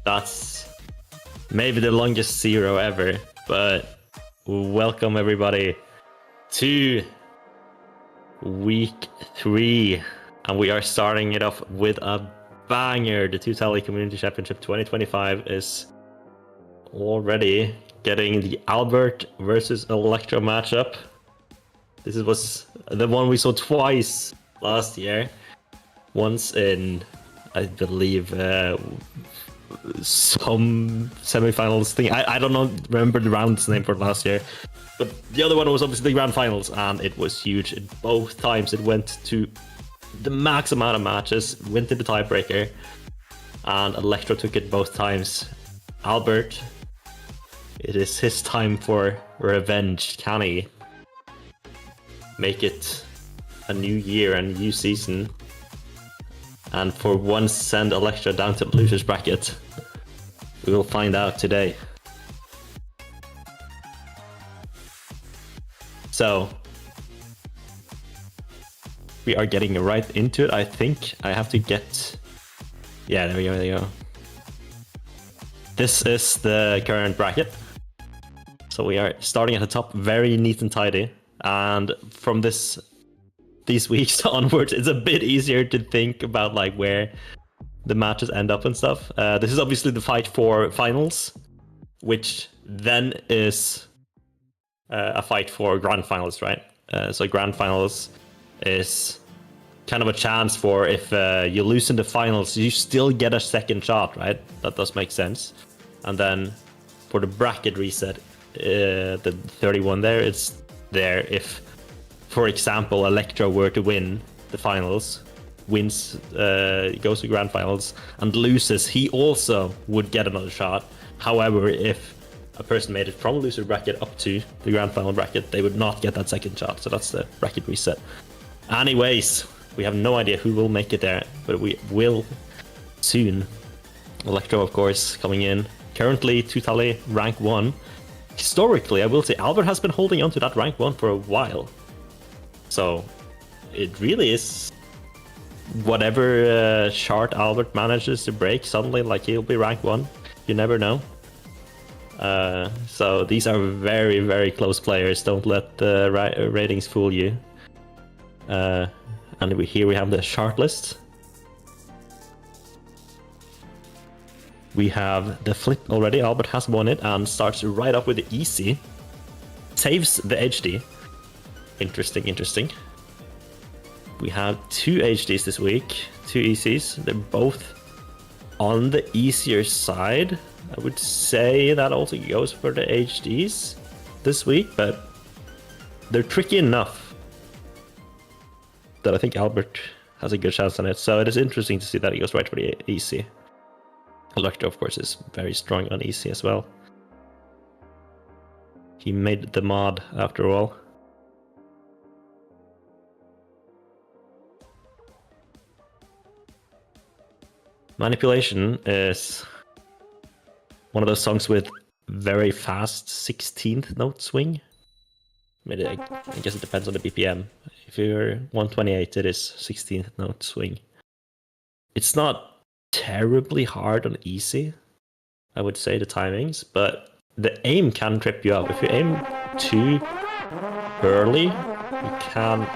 That's maybe the longest zero ever, but welcome everybody to week 3, and we are starting it off with a banger. The Two-Tally Community Championship 2025 is already getting the Albert versus Electro matchup. This was the one we saw twice last year. Once in, I believe, some semifinals thing. I don't know, remember the round's name for last year. But the other one was obviously the grand finals, and it was huge. Both times it went to the max amount of matches, went to the tiebreaker, and Electro took it both times. Albert It is his time for revenge. Can he make it a new year and a new season? And for once send Electra down to the losers bracket? We will find out today. So, we are getting right into it. I think I have to get... Yeah, there we go, there you go. This is the current bracket. So we are starting at the top, very neat and tidy. And from these weeks onwards, it's a bit easier to think about like where the matches end up and stuff. This is obviously the fight for finals, which then is a fight for grand finals, right? So grand finals is kind of a chance for if you lose in the finals, you still get a second shot, right? That does make sense. And then for the bracket reset, the 31 there, it's there if, for example, Electra were to win the finals, goes to grand finals and loses, he also would get another shot. However, if a person made it from loser bracket up to the grand final bracket, they would not get that second shot. So that's the bracket reset. Anyways, we have no idea who will make it there, but we will soon. Electro, of course, coming in. Currently, Tutali, rank 1. Historically, I will say, Albert has been holding on to that rank 1 for a while. So, it really is whatever chart Albert manages to break, suddenly, like, he'll be rank 1. You never know. So, these are very, very close players. Don't let the ratings fool you. And here we have the chart list. We have the flip already. Albert has won it and starts right up with the easy. Saves the HD. Interesting, interesting. We have 2 HDs this week, 2 ECs. They're both on the easier side. I would say that also goes for the HDs this week, but they're tricky enough that I think Albert has a good chance on it. So it is interesting to see that he goes right for the EC. Electro, of course, is very strong on EC as well. He made the mod after all. Manipulation is one of those songs with very fast 16th note swing. I guess it depends on the BPM. If you're 128, it is 16th note swing. It's not terribly hard on easy, I would say, the timings, but the aim can trip you up. If you aim too early, you can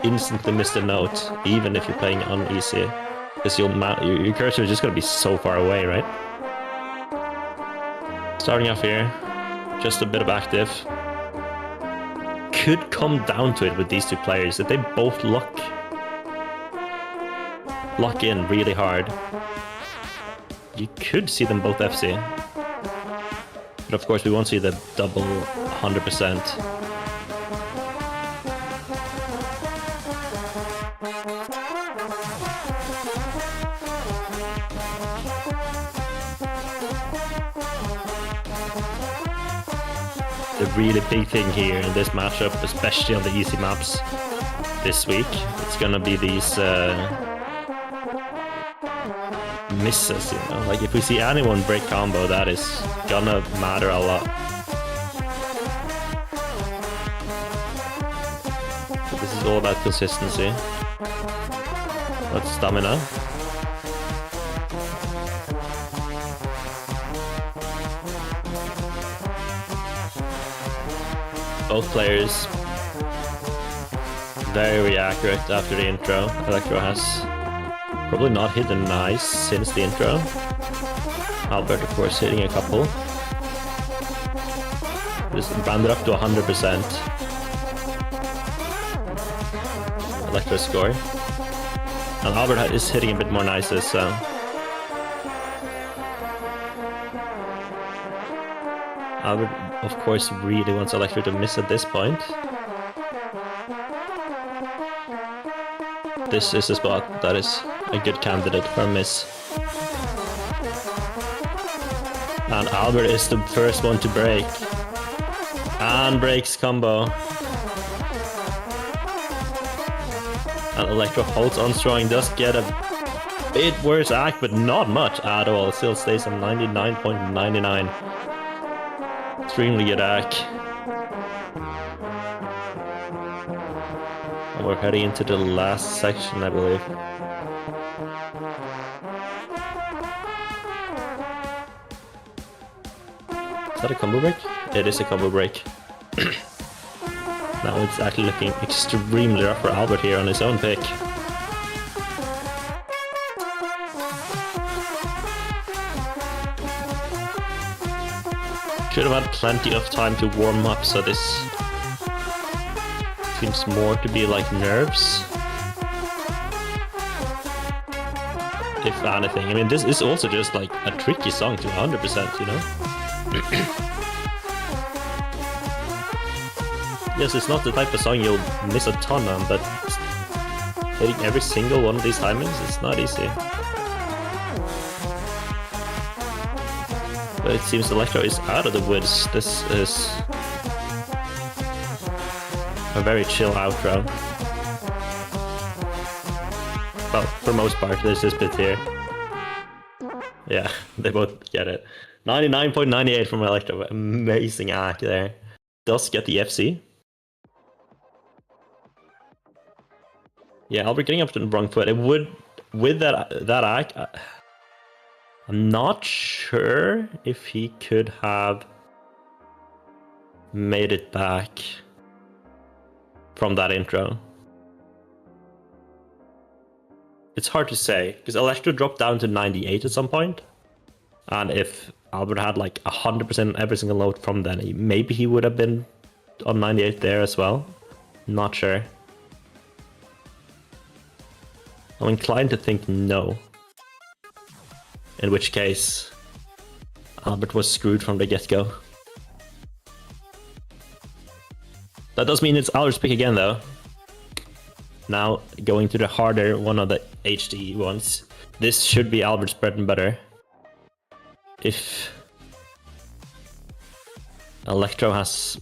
instantly miss the note, even if you're playing on easy, because your cursor is just going to be so far away, right? Starting off here, just a bit of active. Could come down to it with these two players, that they both lock in really hard. You could see them both FC. But of course we won't see the double 100%. The really big thing here in this matchup, especially on the easy maps this week, it's gonna be these misses, you know? Like if we see anyone break combo, that is gonna matter a lot. So this is all about consistency. That's stamina. Both players very accurate after the intro. Electro has probably not hit a nice since the intro. Albert, of course, hitting a couple. Just rounded up to 100%. Electro score. And Albert is hitting a bit more nices, so... Albert, of course, really wants Electro to miss at this point. This is a spot that is a good candidate for a miss. And Albert is the first one to break. And breaks combo. And Electro holds on strong, does get a bit worse act, but not much at all. It still stays on 99.99. Extremely good act. And we're heading into the last section, I believe. Is that a combo break? It is a combo break. Now it's actually looking extremely rough for Albert here on his own pick. Should have had plenty of time to warm up, so this seems more to be like nerves. If anything. I mean, this is also just like a tricky song to 100%, you know? Yes, it's not the type of song you'll miss a ton on, but hitting every single one of these timings is not easy. But it seems Electro is out of the woods. This is a very chill outro. Well, for most part, there's this bit here. Yeah, they both get it. 99.98 from Electro. Amazing act there. Does get the FC. Yeah, Albert getting up to the wrong foot. It would, with that act, I'm not sure if he could have made it back from that intro. It's hard to say, because Electro dropped down to 98 at some point, and if Albert had like 100% every single note from then, maybe he would have been on 98 there as well. Not sure. I'm inclined to think no. In which case, Albert was screwed from the get-go. That does mean it's Albert's pick again, though. Now, going to the harder one of the HD ones. This should be Albert's bread and butter. If Electro has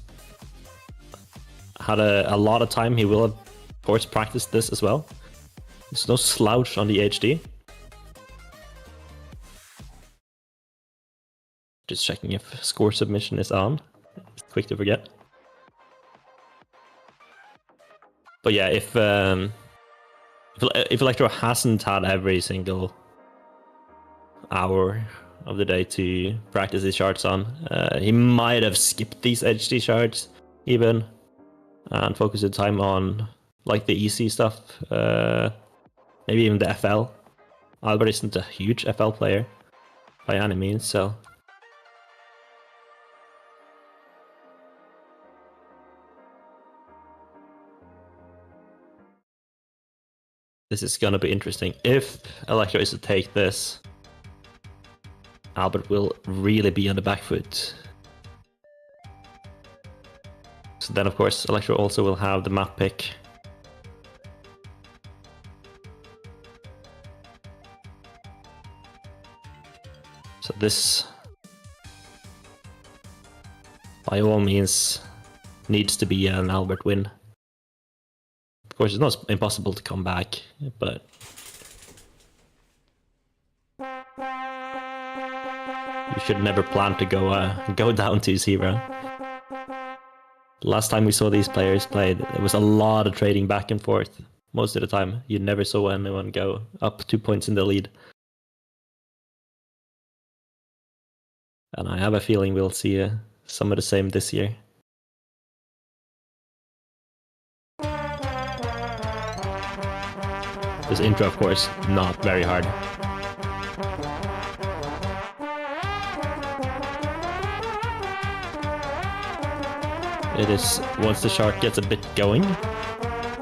had a lot of time, he will have, of course, practiced this as well. There's no slouch on the HD. Just checking if score submission is on. It's quick to forget. But yeah, if Electro hasn't had every single hour of the day to practice his charts on, he might have skipped these HD charts even and focused his time on like the easy stuff. Maybe even the FL. Albert isn't a huge FL player by any means, so this is gonna be interesting. If Electro is to take this, Albert will really be on the back foot. So then, of course, Electro also will have the map pick. So this, by all means, needs to be an Albert win. Of course, it's not impossible to come back, but you should never plan to go down to 0. Last time we saw these players play, there was a lot of trading back and forth. Most of the time, you never saw anyone go up 2 points in the lead. And I have a feeling we'll see some of the same this year. This intro, of course, not very hard. It is, once the chart gets a bit going,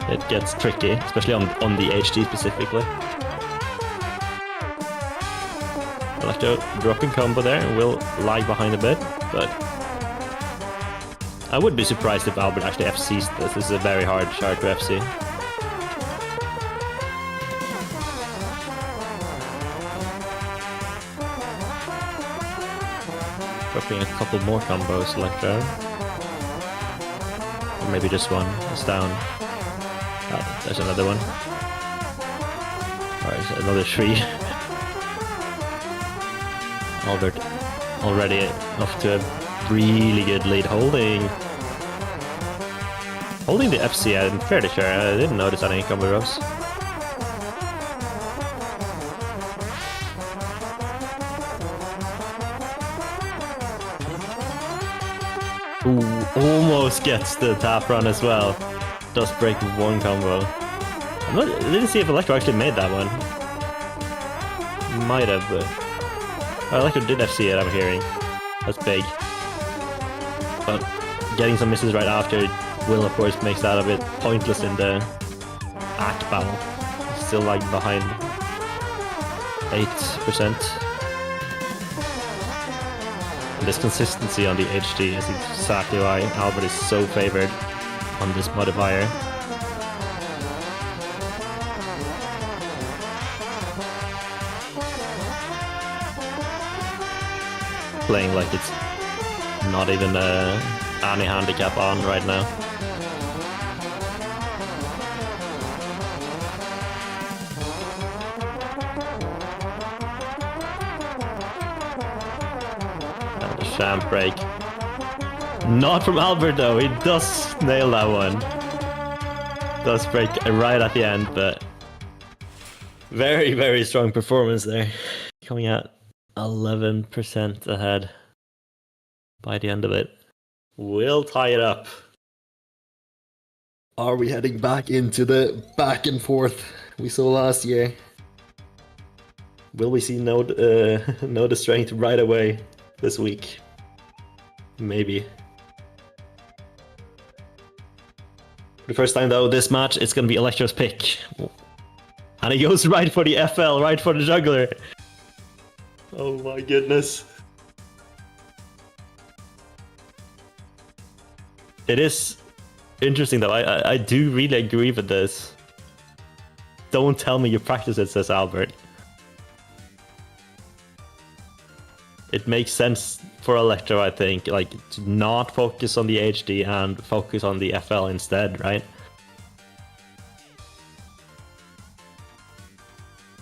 it gets tricky, especially on the HD specifically. Electro dropping combo there, will lag behind a bit, but I would be surprised if Albert actually FCs this. This is a very hard chart to FC. dropping a couple more combos, Electro. Or maybe just one. It's down. Oh, there's another one. Alright, another 3. Albert already off to a really good lead. Holding the FC, I'm fairly sure. I didn't notice any combo rows. Ooh, almost gets the tap run as well. Does break one combo. I didn't see if Electro actually made that one. Might have, but... Oh, Electro did FC it, I'm hearing. That's big. But getting some misses right after will, of course, makes that a bit pointless in the act battle. Still like behind 8%. This consistency on the HD is exactly why Albert is so favored on this modifier. Playing like it's not even any handicap on right now. Champ break. Not from Albert though, he does nail that one. Does break right at the end, but very, very strong performance there. Coming out 11% ahead by the end of it. We'll tie it up. Are we heading back into the back and forth we saw last year? Will we see Know the Strength right away this week? Maybe. For the first time though, this match, it's gonna be Electro's pick. And he goes right for the FL, right for the juggler. Oh my goodness. It is interesting though, I do really agree with this. Don't tell me you practice it, says Albert. It makes sense for Electro, I think, like to not focus on the HD and focus on the FL instead, right?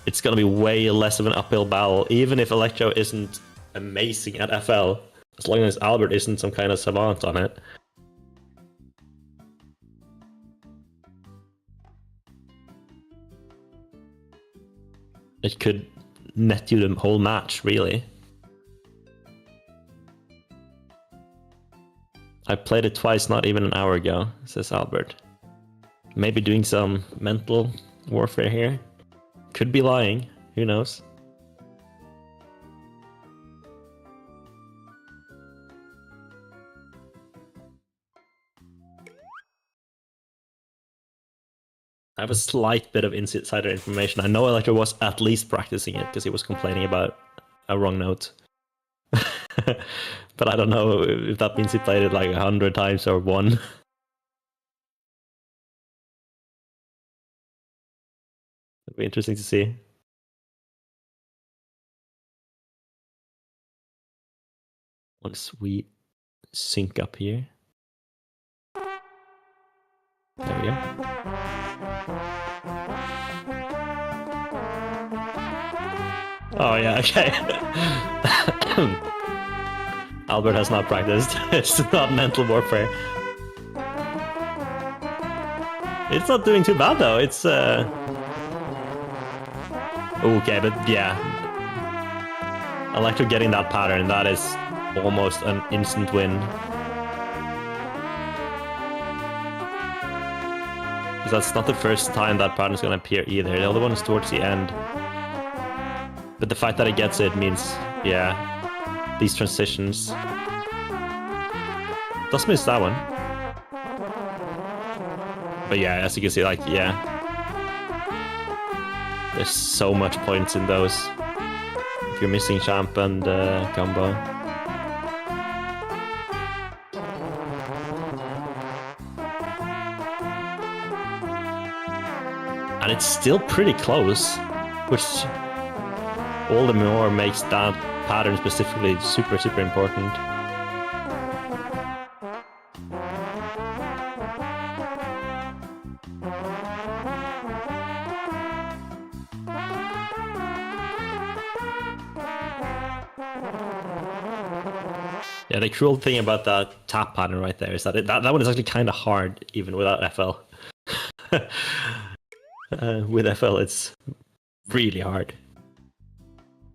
It's gonna be way less of an uphill battle, even if Electro isn't amazing at FL, as long as Albert isn't some kind of savant on it. It could net you the whole match, really. I played it twice, not even an hour ago, says Albert. Maybe doing some mental warfare here. Could be lying, who knows? I have a slight bit of insider information. I know Electro was at least practicing it because he was complaining about a wrong note. But I don't know if that means he played it like 100 times or 1. It'd be interesting to see. Once we sync up here. There we go. Oh yeah, okay. Albert has not practiced. It's not mental warfare. It's not doing too bad though. It's okay, but yeah. Electro getting that pattern, that is almost an instant win. Because that's not the first time that pattern is going to appear either. The other one is towards the end. But the fact that it gets it means, yeah, these transitions. Does miss that one. But yeah, as you can see, like, yeah. There's so much points in those. If you're missing Champ and combo. And it's still pretty close, which all the more makes that pattern specifically is super, super important. Yeah, the cruel thing about that tap pattern right there is that that one is actually kind of hard even without FL. With FL, it's really hard.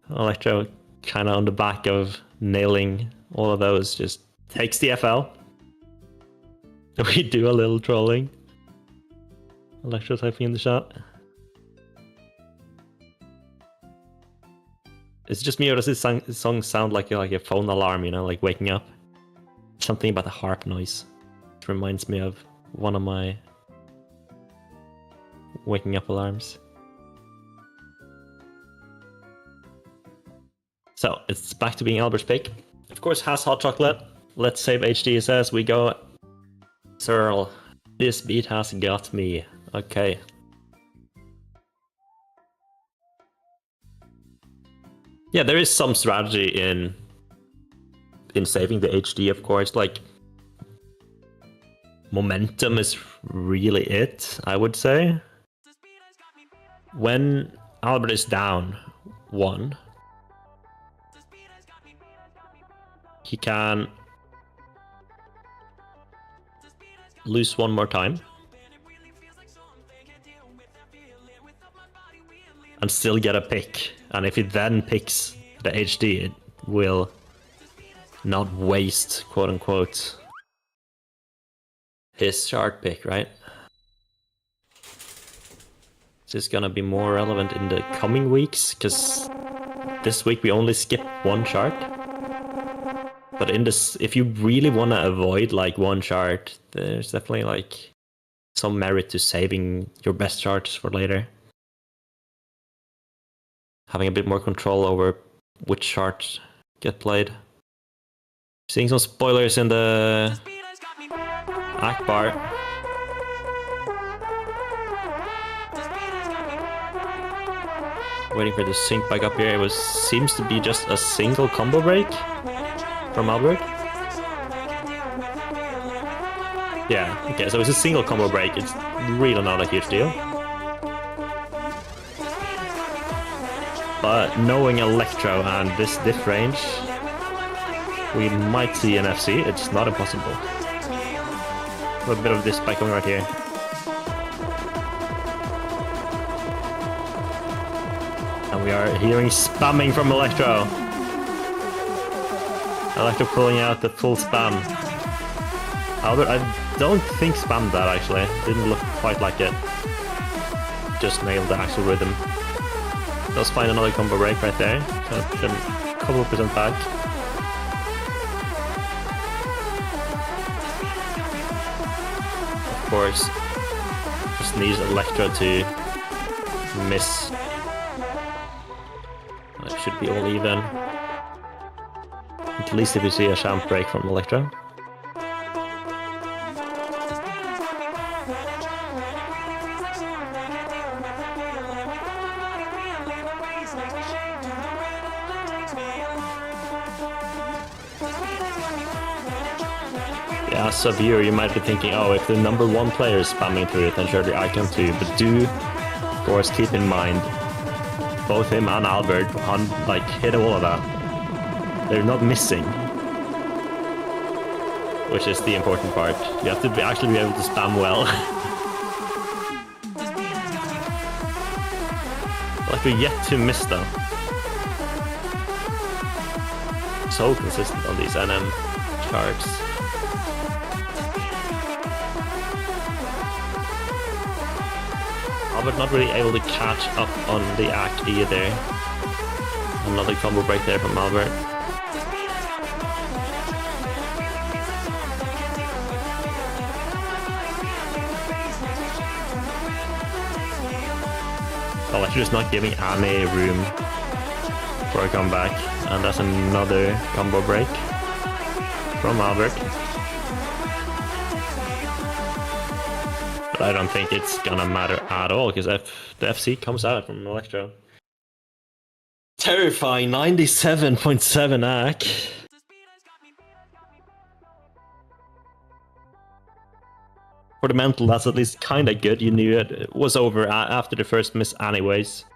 Electro, kind of on the back of nailing all of those, just takes the FL. We do a little trolling. Electro typing in the shot. It's just me, or does this song sound like a phone alarm, you know, like waking up? Something about the harp noise. It reminds me of one of my waking up alarms. So, it's back to being Albert's pick. Of course, has hot chocolate. Let's save HD says we go. Searle, this beat has got me. Okay. Yeah, there is some strategy in saving the HD, of course. Like, momentum is really it, I would say. When Albert is down 1, he can lose 1 more time and still get a pick. And if he then picks the HD, it will not waste, quote unquote, his shard pick, right? This is gonna be more relevant in the coming weeks, because this week we only skip 1 shard. But in this, if you really want to avoid like 1 shard, there's definitely like some merit to saving your best shards for later. Having a bit more control over which shards get played. Seeing some spoilers in the Akbar. Waiting for the sync back up here. It seems to be just a single combo break from Albert. Yeah, okay, so it's a single combo break. It's really not a huge deal. But knowing Electro and this diff range, we might see an FC. It's not impossible. A bit of this spike coming right here. And we are hearing spamming from Electro. Electro pulling out the full spam. Albert, I don't think spammed that actually. Didn't look quite like it. Just nailed the actual rhythm. Does find another combo break right there. So put him a couple of percent back. Of course, just needs Electro to miss. It should be all even. At least if you see a champ break from Electro. As a viewer, you might be thinking, oh, if the number 1 player is spamming through it, then surely I can too. But do, of course, keep in mind, both him and Albert hit all of that. They're not missing, which is the important part. You have to actually be able to spam well. Like we're yet to miss though. So consistent on these NM charts. Albert not really able to catch up on the act either. Another combo break there from Albert. Electro is not giving any room for a comeback, and that's another combo break from Albert. But I don't think it's gonna matter at all, because the FC comes out from Electro. Terrifying 97.7 AC. For the mental, that's at least kinda good. You knew it was over after the first miss anyways.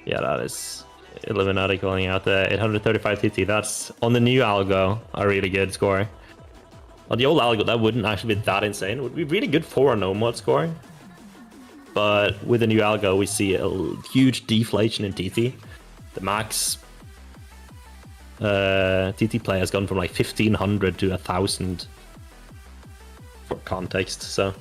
Yeah, that is Illuminati calling out the 835 TT. That's on the new algo, a really good score. On the old algo, that wouldn't actually be that insane. It would be really good for a no mod score. But with the new algo, we see a huge deflation in TT. The max TT play has gone from like 1500 to 1000 for context, so.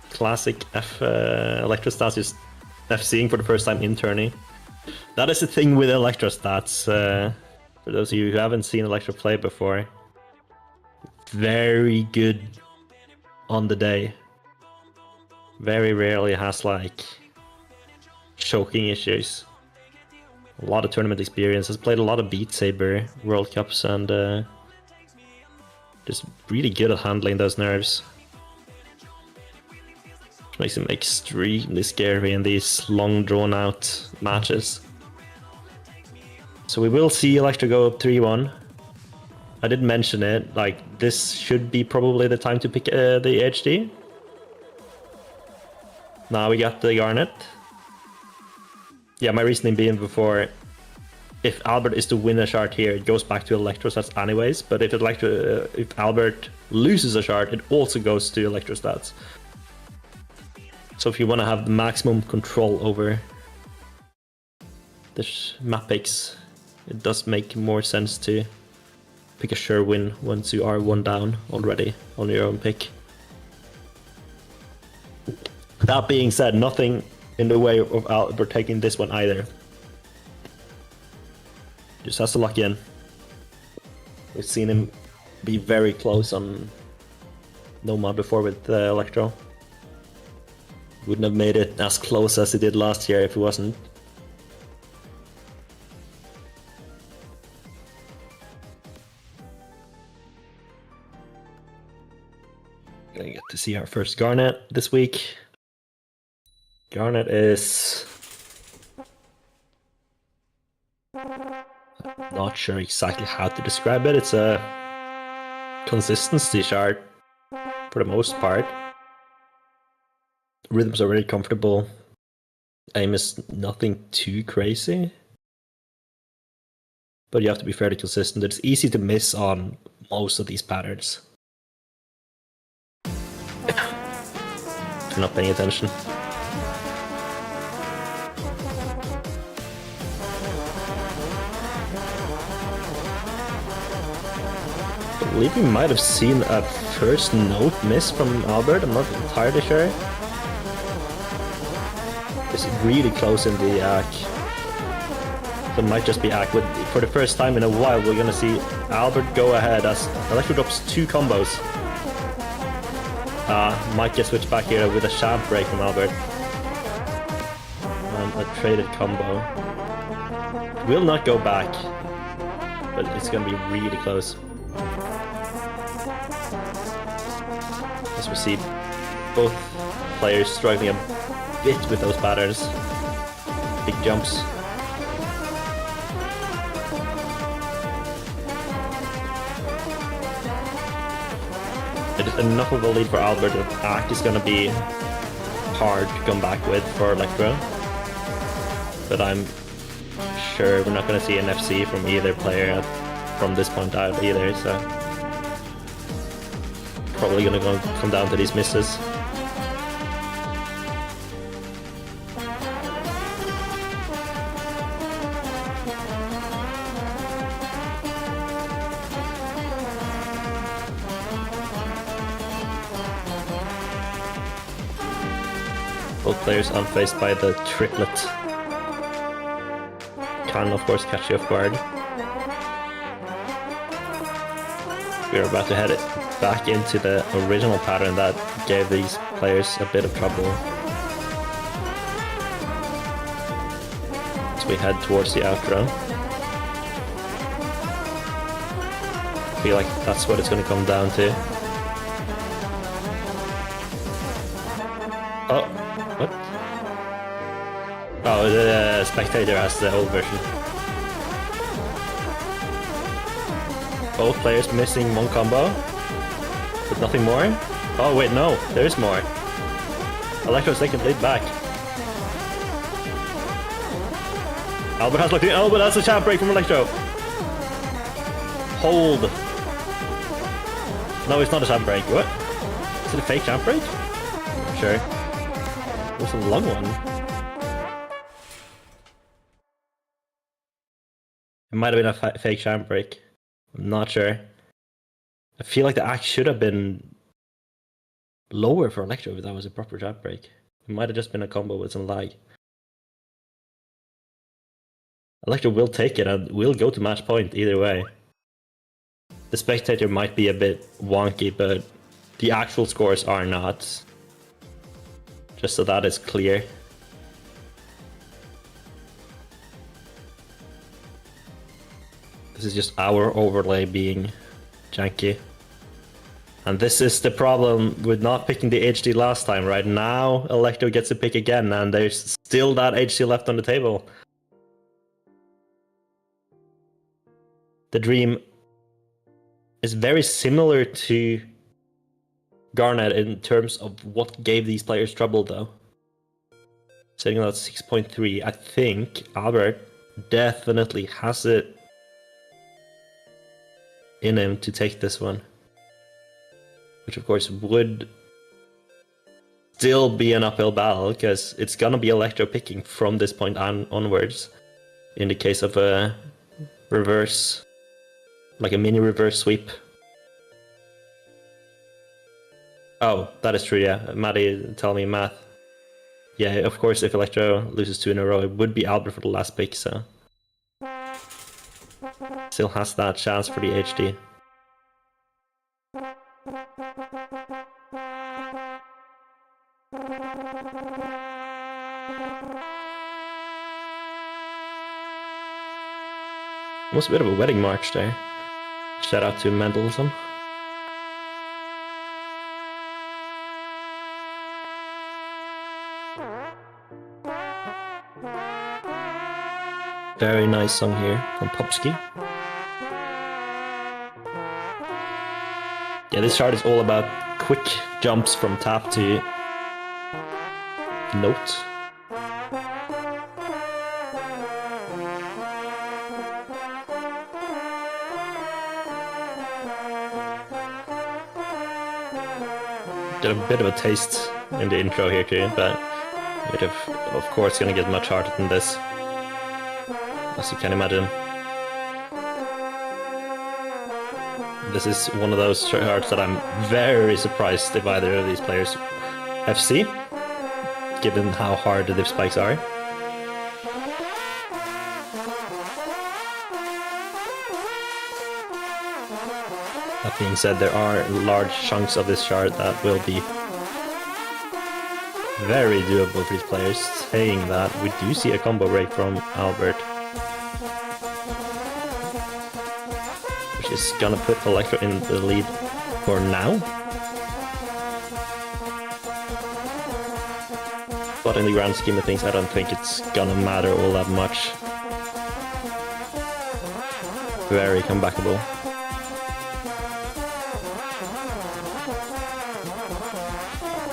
Classic Electrostats just FCing for the first time in tourney. That is the thing with Electrostats. For those of you who haven't seen Electro play before, very good on the day. Very rarely has like choking issues. A lot of tournament experience. Has played a lot of Beat Saber World Cups and just really good at handling those nerves. Makes him extremely scary in these long drawn out matches. So we will see Electro go up 3-1. I did mention it, like this should be probably the time to pick the HD. Now we got the Garnet. Yeah, my reasoning being before, if Albert is to win a shard here, it goes back to Electrostats anyways, but if Albert loses a shard, it also goes to Electrostats. So if you want to have the maximum control over the map picks, it does make more sense to pick a sure win once you are one down already on your own pick. That being said, nothing in the way of Albert taking this one either. Just has to lock in. We've seen him be very close on Nomad before with Electro. Wouldn't have made it as close as he did last year if he wasn't. Gonna get to see our first Garnet this week. Garnet is... not sure exactly how to describe it. It's a consistency shard for the most part. Rhythms are really comfortable. Aim is nothing too crazy. But you have to be fairly consistent. It's easy to miss on most of these patterns. If you're not paying attention. I believe we might have seen a first note miss from Albert, I'm not entirely sure. It's really close in the ACK. So it might just be ACK. For the first time in a while, we're gonna see Albert go ahead as Electro drops 2 combos. Might get switched back here with a champ break from Albert. And a traded combo. Will not go back, but it's gonna be really close. As we see both players struggling a bit with those patterns. Big jumps. It is enough of a lead for Albert that ACK is gonna be hard to come back with for Electro. But I'm sure we're not gonna see an FC from either player from this point out either, so probably gonna come down to these misses. Both players unfazed by the triplet. Can of course catch you off guard. we're about to head it back into the original pattern that gave these players a bit of trouble. As we head towards the outro. I feel like that's what it's going to come down to. Oh, what? Oh, the spectator has the old version. Both players missing one combo, but nothing more. Oh wait, no, there is more. Electro's taking lead back. Albert has looked in. Oh, but that's a champ break from Electro. Hold. No, it's not a champ break. What? Is it a fake champ break? Sure. It was a long one. It might have been a fake champ break. I'm not sure. I feel like the axe should have been lower for Electro if that was a proper champ break. It might have just been a combo with some lag. Electro will take it and will go to match point either way. The spectator might be a bit wonky, but the actual scores are not. Just so that is clear. This is just our overlay being janky. And this is the problem with not picking the HD last time. Right now, Electro gets a pick again, and there's still that HD left on the table. The Dream is very similar to Garnet in terms of what gave these players trouble, though. Sitting at 6.3, I think Albert definitely has it in him to take this one, which of course would still be an uphill battle because it's gonna be Electro picking from this point onwards in the case of a reverse, like a mini reverse sweep. Oh, that is true, yeah. Maddie, tell me math. Yeah, of course, if Electro loses 2 in a row, it would be Albert for the last pick, so still has that chance for the HD. Almost a bit of a wedding march there. Shout out to Mendelssohn. Very nice song here from Popsky. Yeah, this chart is all about quick jumps from tap to note. Get a bit of a taste in the intro here too, but it of course gonna get much harder than this, as you can imagine. This is one of those charts that I'm very surprised if either of these players FC, given how hard the diff spikes are. That being said, there are large chunks of this chart that will be very doable for these players. Saying that, we do see a combo break from Albert, is gonna put Electro in the lead for now. But in the grand scheme of things, I don't think it's gonna matter all that much. Very comebackable.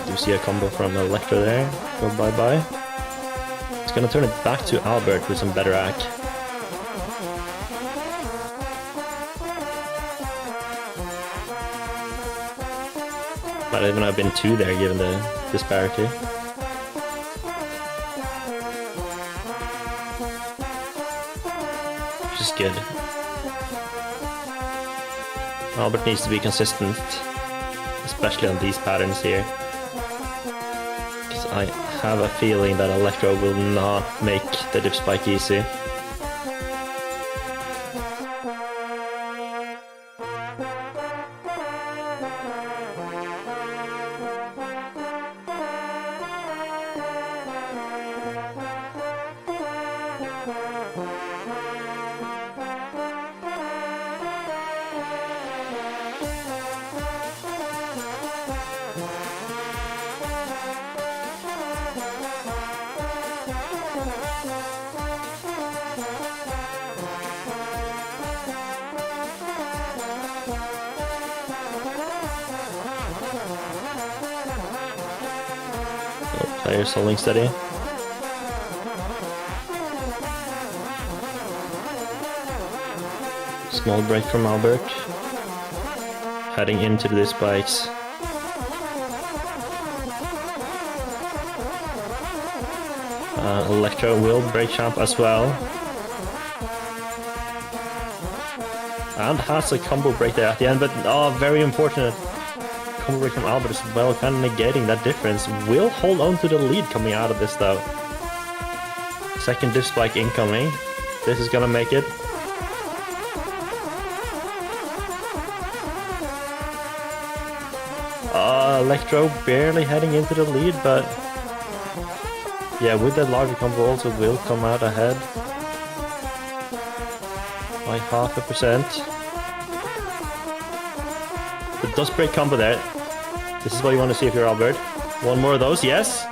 Do see a combo from Electro there. Go bye-bye. It's gonna turn it back to Albert with some better act. Might even have been 2 there, given the disparity. Which is good. Albert needs to be consistent, especially on these patterns here. Because I have a feeling that Electro will not make the dip spike easy. Players holding steady. Small break from Albert. Heading into the spikes. Electro will break Champ as well. And has a combo break there at the end, but very unfortunate. Combo break from Albert as well, kind of negating that difference. Will hold on to the lead coming out of this though. Second diff spike incoming. This is gonna make it. Electro barely heading into the lead, but yeah, with that larger combo also will come out ahead by 0.5%. But does break combo there. This is what you want to see if you're Albert. One more of those, yes.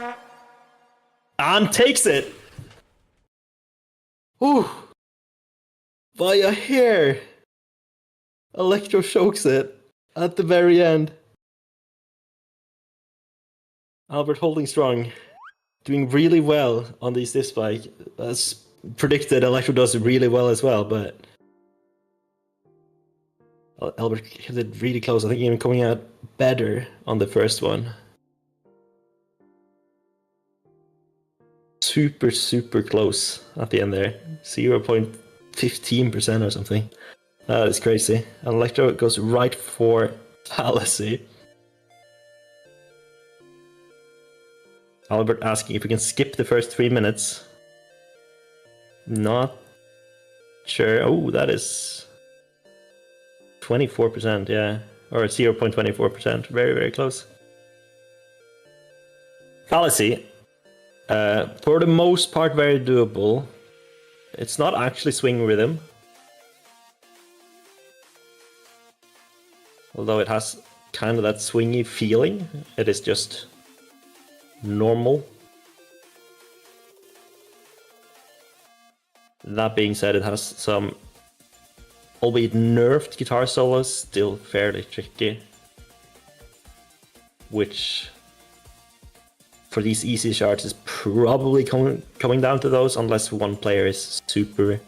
And takes it! Ooh! By a hair! Electro chokes it at the very end. Albert holding strong. Doing really well on these diff spike. As predicted, Electro does really well as well, but Albert kept it really close. I think even coming out better on the first one. Super, super close at the end there. 0.15% or something. That is crazy. And Electro goes right for Fallacy. Albert asking if we can skip the first 3 minutes. Not sure. Oh, that is 24%, yeah. Or 0.24%. Very, very close. Fallacy. For the most part, very doable. It's not actually swing rhythm. Although it has kind of that swingy feeling. It is just normal. That being said, it has some, albeit nerfed guitar solos, still fairly tricky. Which, for these easy charts, is probably coming down to those, unless one player is super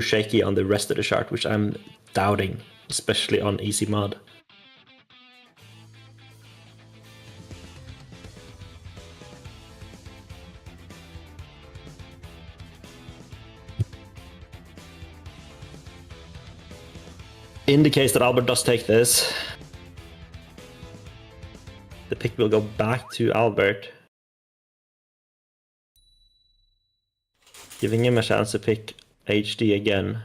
shaky on the rest of the chart, which I'm doubting, especially on easy mod. In the case that Albert does take this, the pick will go back to Albert, giving him a chance to pick HD again.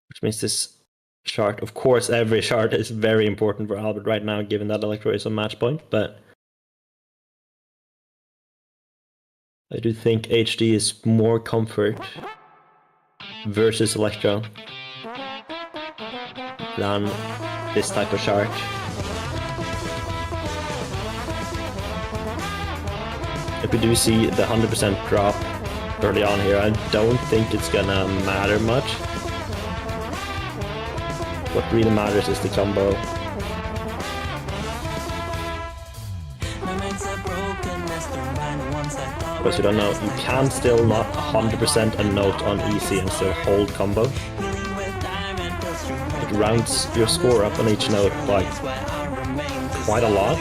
Which means this chart, of course, every chart is very important for Albert right now, given that Electro is on match point, but I do think HD is more comfort versus Electro than this type of chart. If we do see the 100% drop early on here, I don't think it's gonna matter much. What really matters is the combo. Because you don't know, you can still not 100% a note on easy and still hold combo. It rounds your score up on each note by quite a lot,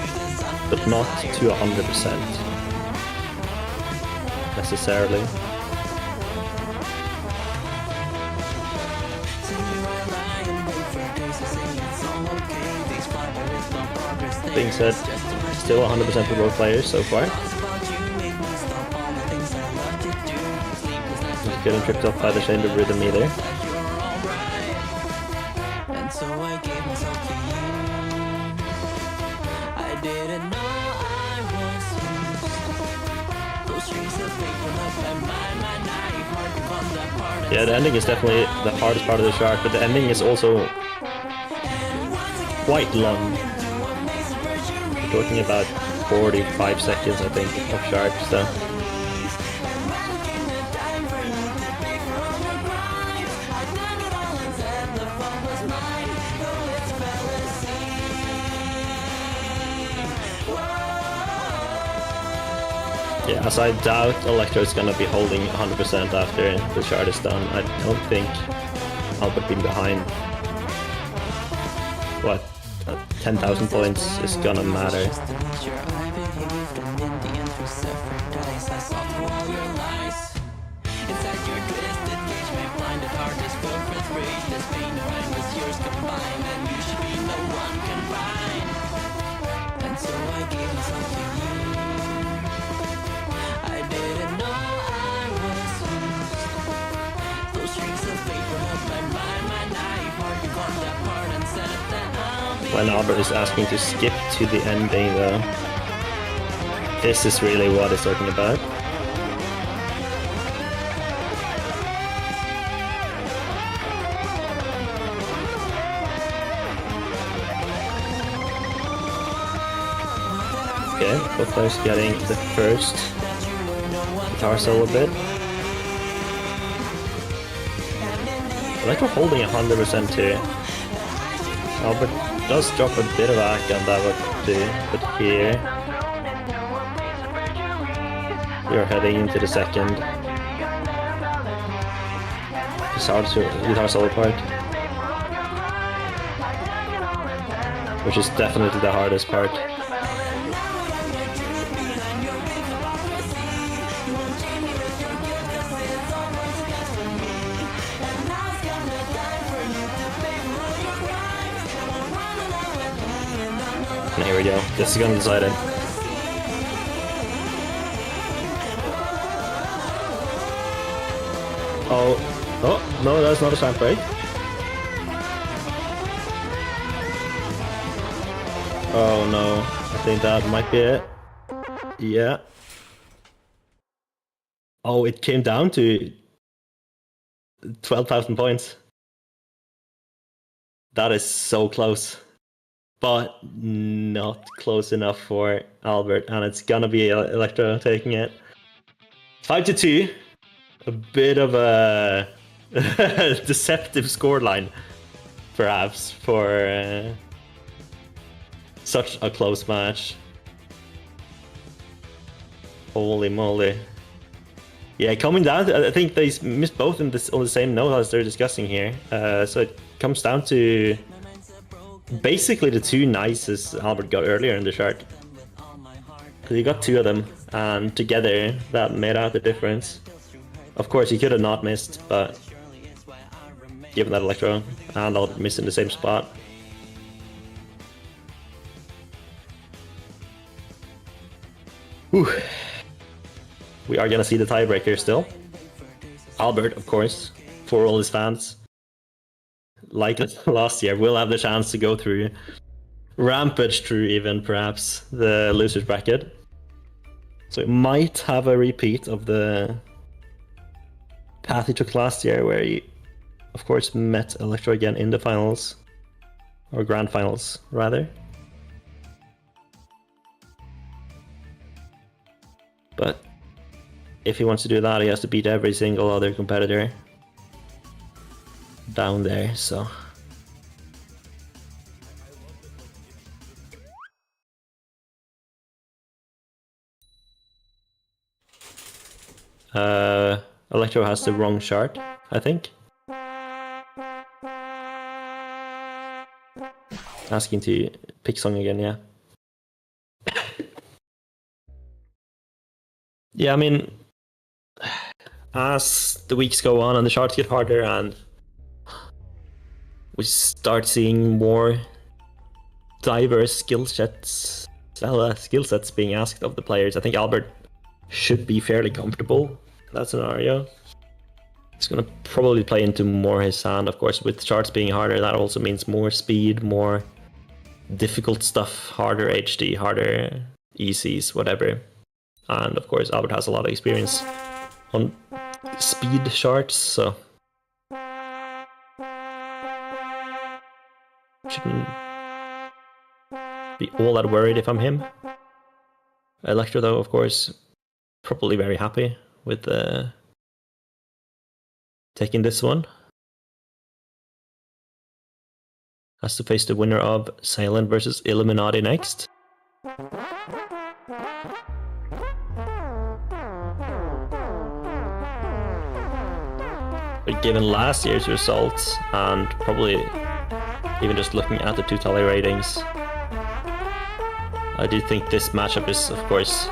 but not to 100% necessarily. Being said, still 100% for both players so far. Not getting tripped up by the chain of rhythm either. Yeah, the ending is definitely the hardest part of the chart, but the ending is also quite long. We're talking about 45 seconds, I think, of chart, so Yeah, as I doubt Electro is gonna be holding 100% after the shard is done. I don't think Albert being behind, what, 10,000 points is gonna matter. When Albert is asking to skip to the ending though, this is really what he's talking about. Okay, both players getting the first guitar solo bit. Electro holding 100% too. Albert does drop a bit of back on that one too, but here we are heading into the second guitar solo part, which is definitely the hardest part. And here we go. This is gonna decide it. Oh, no, that's not a stamp break. Oh no, I think that might be it. Yeah. Oh, it came down to 12,000 points. That is so close. But not close enough for Albert, and it's gonna be Electro taking it. 5-2. A bit of a deceptive scoreline, perhaps, for such a close match. Holy moly. Yeah, coming down to, I think they missed both on the same note as they're discussing here. So it comes down to basically the two nicest Albert got earlier in the chart. Because he got two of them, and together that made out the difference. Of course, he could have not missed, but given that Electro and Albert missed in the same spot. Whew. We are gonna see the tiebreaker still. Albert, of course, for all his fans, like last year, will have the chance to go through, rampage through even perhaps the losers bracket. So it might have a repeat of the path he took last year, where he, of course, met Electro again in the finals, or grand finals, rather. But if he wants to do that, he has to beat every single other competitor down there, so. Electro has the wrong chart, I think. Asking to pick song again, yeah. Yeah, I mean, as the weeks go on and the charts get harder and we start seeing more diverse skill sets being asked of the players, I think Albert should be fairly comfortable in that scenario. It's gonna probably play into more his hand, of course. With charts being harder, that also means more speed, more difficult stuff, harder HD, harder ECs, whatever. And of course, Albert has a lot of experience on speed charts, so shouldn't be all that worried if I'm him. Electro, though, of course, probably very happy with taking this one. Has to face the winner of Silent versus Illuminati next. But given last year's results, and probably even just looking at the 2-tally ratings, I do think this matchup is, of course,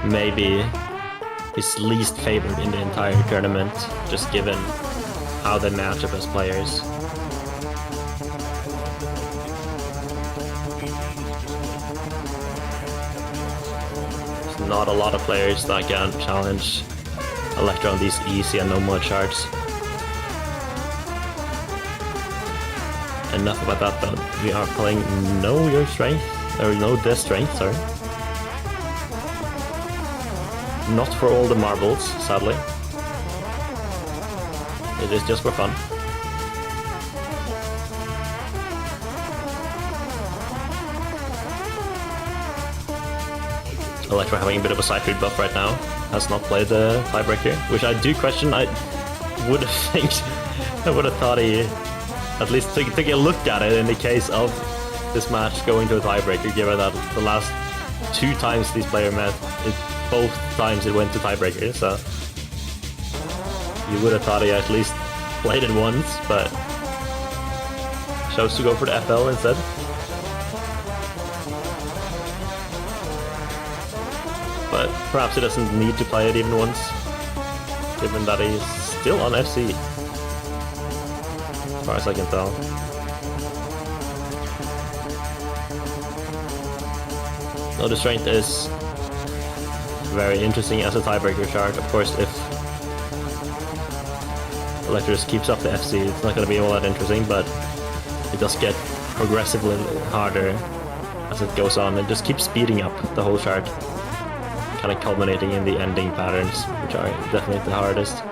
maybe his least favorite in the entire tournament, just given how they match up as players. There's not a lot of players that can challenge Electro on these easy and no mud charts. Enough about that though. We are playing Know Your Strength, or Know Their Strength, sorry. Not for all the marbles, sadly. It is just for fun. Electro having a bit of a side read buff right now. Has not played the tiebreaker, which I do question. I would have thought he at least took a look at it in the case of this match going to a tiebreaker, given that the last 2 times these players met, both times it went to tiebreaker, so you would have thought he at least played it once, but chose to go for the FL instead. But perhaps he doesn't need to play it even once, given that he's still on FC, as far as I can tell. Know the Strength is very interesting as a tiebreaker chart. Of course, if Electros keeps up the FC, it's not going to be all that interesting, but it does get progressively harder as it goes on. It just keeps speeding up the whole chart, kind of culminating in the ending patterns, which are definitely the hardest.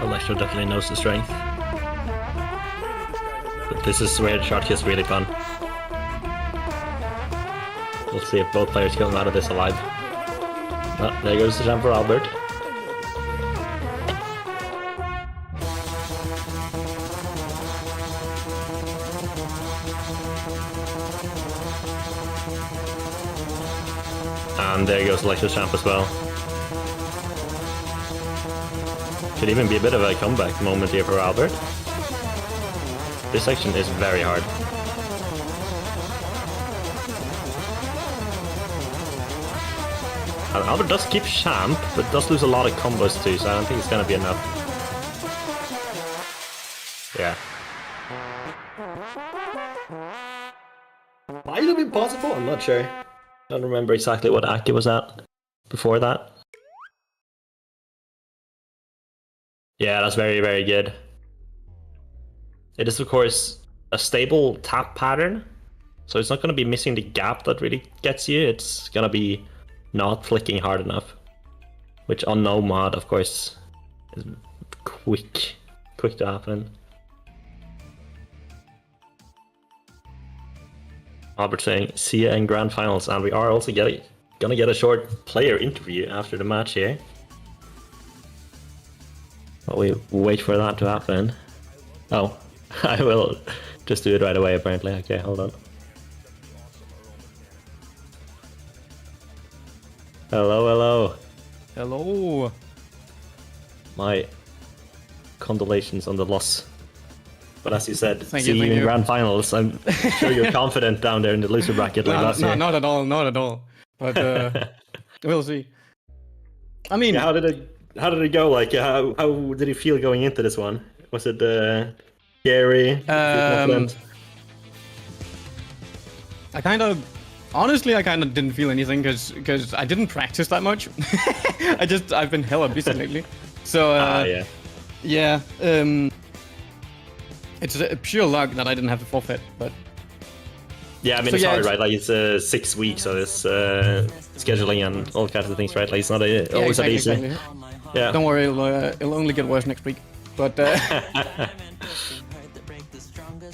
Electro definitely knows the strength. But this is where the chart gets really fun. We'll see if both players come out of this alive. Oh, there goes the jump for Albert. And there goes Electro's Champ as well. Could even be a bit of a comeback moment here for Albert. This section is very hard. And Albert does keep Champ, but does lose a lot of combos too, so I don't think it's gonna be enough. Yeah. Might have been possible, I'm not sure. I don't remember exactly what Aki was at before that. Yeah, that's very, very good. It is, of course, a stable tap pattern, so it's not going to be missing the gap that really gets you. It's going to be not flicking hard enough, which on no mod, of course, is quick to happen. Albert saying, see ya in grand finals, and we are also gonna get a short player interview after the match here. But we wait for that to happen. Oh, I will just do it right away apparently. Okay, hold on. Hello, hello. Hello. My condolations on the loss But as you said, Thank see you, you thank in you. grand finals. I'm sure you're confident down there in the loser bracket like last year. Not at all, not at all. But we'll see. I mean, Yeah, how did it go? Like, how did you feel going into this one? Was it scary? Feel confident? Honestly, I kind of didn't feel anything because I didn't practice that much. I've been hella busy lately. So Yeah. it's a pure luck that I didn't have to forfeit, but. Yeah, I mean, So, it's yeah, hard, it's- right? Like, it's 6 weeks, so it's scheduling and all kinds of things, right? Like, it's not always that easy. exactly. Yeah. Don't worry, it'll only get worse next week. But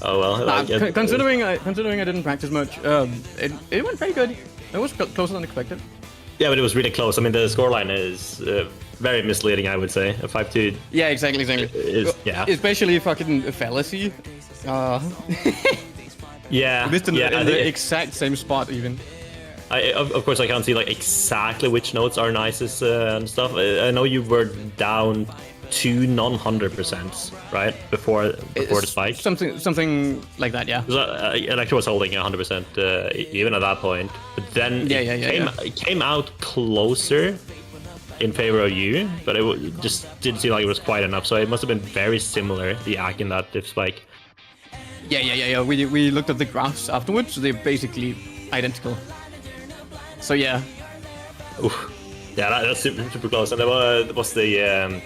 Oh well. Like, considering I didn't practice much, it went very good. It was closer than expected. yeah, but it was really close. I mean, the scoreline is very misleading, I would say. A 5-2 Yeah, exactly. is Especially fucking fallacy. Yeah. Missed in yeah, the exact same spot even. Of course, I can't see like exactly which notes are nicest and stuff. I know you were down 2 non-100%, right? Before the spike. Something like that, yeah. Electro was holding 100% even at that point, but then it came out closer in favor of you, but it just didn't seem like it was quite enough. So it must have been very similar, the ACK in that diff spike. Yeah. We looked at the graphs afterwards. They're basically identical. So yeah. Oof. Yeah, that's super close. And there was the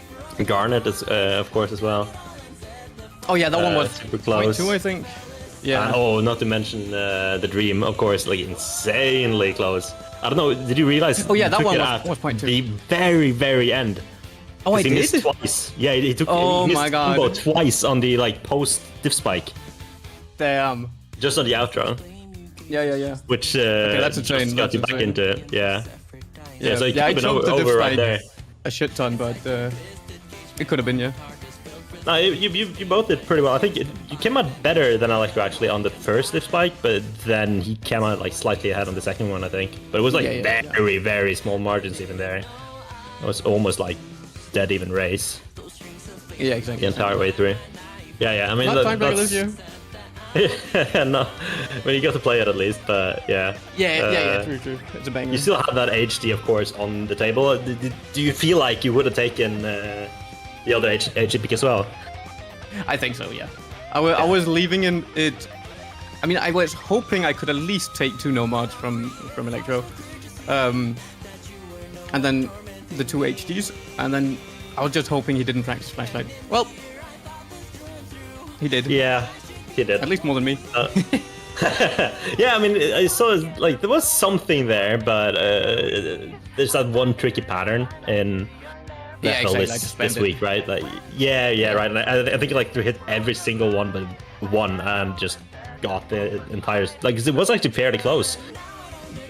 Garnet, of course, as well. Oh yeah, that one was super close. 0.2, I think. Yeah. Not to mention the Dream, of course, like insanely close. I don't know. Did you realize? Oh yeah, that one was was 0.2. the very end. Oh, I he did. missed twice. Yeah, he took. Oh he missed my God. combo twice on the post diff spike, Damn. just on the outro, Yeah. which that's insane, just got that's you back insane. into it. Yeah. So it could I have been choked the diff over right spike there. a shit ton, but it could have been, yeah. No, you both did pretty well. I think you came out better than Electro actually on the first diff spike, but then he came out like slightly ahead on the second one, I think. But it was like very small margins even there. It was almost like dead even race Yeah, exactly. the entire way through. Yeah. I mean, Not tiebreaker that's this year. no, I mean you got to play it at least, but yeah. Yeah, true. It's a banger. You still have that HD, of course, on the table. Do you feel like you would have taken the other HD pick as well? I think so, yeah. I was leaving in it. I mean, I was hoping I could at least take 2 no mods from Electro, and then the 2 HDs, and then I was just hoping he didn't practice flashlight. Well, he did. Yeah, he did. At least more than me. Yeah, I mean, I saw like there was something there, but there's that one tricky pattern in exactly, this week, right? Like, right. And I think like to hit every single one but one and just got the entire like it was actually fairly close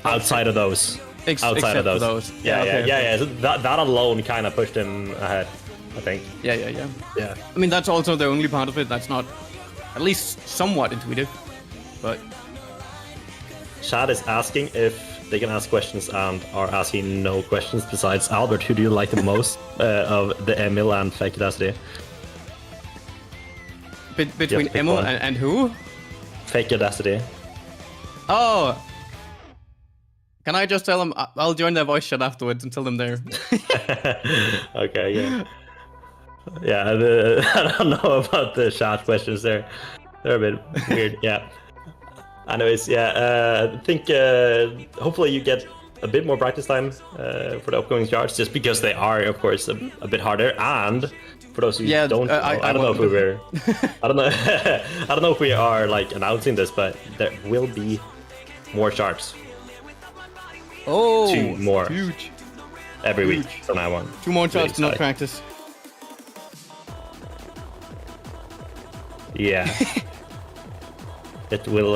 outside of those. Outside of those. Yeah. So that alone kind of pushed him ahead, I think. Yeah. Yeah. I mean, that's also the only part of it that's not at least somewhat intuitive, but Chad is asking if they can ask questions and are asking no questions besides Albert. Who do you like the most of the Emil and Fake Audacity? between Emil and who? Fake Audacity. Oh! Can I just tell them I'll join their voice chat afterwards and tell them there? Okay, yeah. Yeah, I don't know about the chat questions there. They're a bit weird, yeah. Anyways, yeah, I think hopefully you get a bit more practice time for the upcoming charts, just because they are, of course, a bit harder. And for those who don't know, I don't know if we were, I don't know, I don't know if we are like announcing this, but there will be more charts. Oh, 2 more huge. every week from now on. 2 more charts, Really not practice. Yeah. It will